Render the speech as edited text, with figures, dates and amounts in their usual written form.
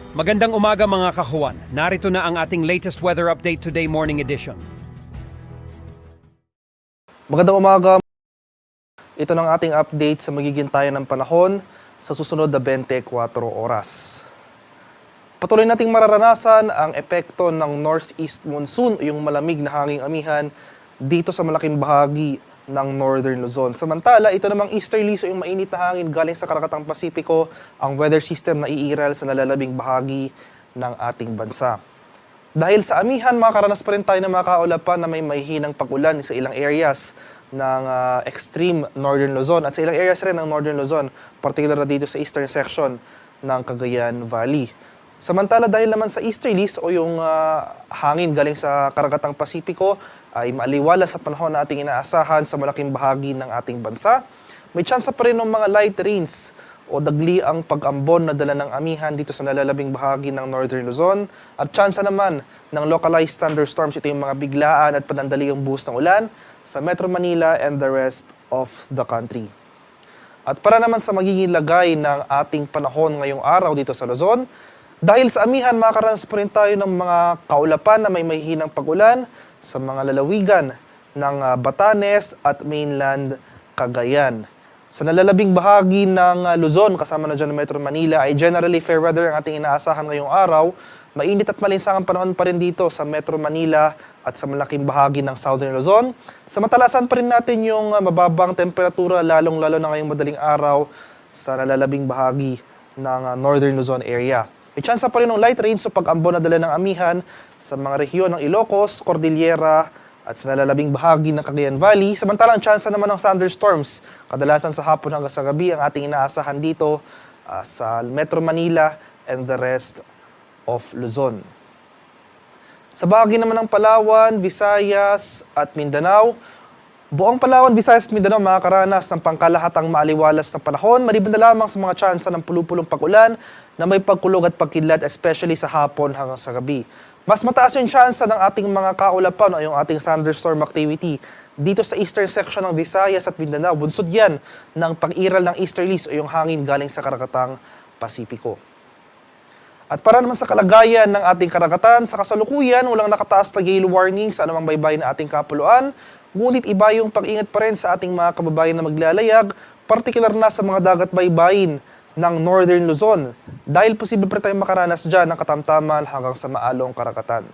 Magandang umaga mga kahuan. Narito na ang ating latest weather update today morning edition. Magandang umaga. Ito ng ating update sa magiging tayo ng panahon sa susunod na 24 oras. Patuloy nating mararanasan ang epekto ng northeast monsoon o yung malamig na hanging amihan dito sa malaking bahagi ng northern Luzon. Samantala, ito namang easterly o yung mainit na hangin galing sa Karagatang Pasipiko, ang weather system na iiral sa nalalabing bahagi ng ating bansa. Dahil sa amihan, makakaranas pa rin tayo ng mga kaulapan na may mahihinang pag-ulan sa ilang areas ng extreme northern Luzon at sa ilang areas rin ng northern Luzon, particular na dito sa eastern section ng Cagayan Valley. Samantala, dahil naman sa easterlies o yung hangin galing sa Karagatang Pasipiko ay maaliwalas sa panahon na ating inaasahan sa malaking bahagi ng ating bansa, may tsansa pa rin ng mga light rains o dagli ang pag-ambon na dala ng amihan dito sa nalalabing bahagi ng northern Luzon at tsansa naman ng localized thunderstorms. Ito yung mga biglaan at panandaliang buhos ng ulan sa Metro Manila and the rest of the country. At para naman sa magiging lagay ng ating panahon ngayong araw dito sa Luzon, dahil sa amihan, makakaranas pa rin tayo ng mga kaulapan na may mahihinang pag-ulan sa mga lalawigan ng Batanes at mainland Cagayan. Sa nalalabing bahagi ng Luzon, kasama na dyan ng Metro Manila, ay generally fair weather ang ating inaasahan ngayong araw. Mainit at malinsangang panahon pa rin dito sa Metro Manila at sa malaking bahagi ng Southern Luzon. Samantalasan pa rin natin yung mababang temperatura, lalong-lalo na ngayong madaling araw sa nalalabing bahagi ng Northern Luzon area. May tsansa pa rin ng light rains o pag-ambon na dala ng amihan sa mga rehiyon ng Ilocos, Cordillera at sa nalalabing bahagi ng Cagayan Valley. Samantalang tsansa naman ng thunderstorms, kadalasan sa hapon hanggang sa gabi ang ating inaasahan dito sa Metro Manila and the rest of Luzon. Sa bahagi naman ng Palawan, Visayas at Mindanao, buong Palawan, Visayas at Mindanao makakaranas ng pangkalahatang maaliwalas na panahon, maliban na lamang sa mga tsansa ng pulupulong pag-ulan na may pagkulog at pagkidlat, especially sa hapon hanggang sa gabi. Mas mataas yung tsansa ng ating mga kaulapan o yung ating thunderstorm activity dito sa eastern section ng Visayas at Mindanao. Bunsod yan ng pag-iral ng easterlies o yung hangin galing sa Karagatang Pasipiko. At para naman sa kalagayan ng ating karagatan, sa kasalukuyan, walang nakataas na gale warning sa anumang baybayin na ating kapuluan, ngunit iba yung pag-ingat pa rin sa ating mga kababayan na maglalayag, partikular na sa mga dagat baybayin ng Northern Luzon, dahil posible pa tayong makaranas dyan ng katamtaman hanggang sa maalong karagatan.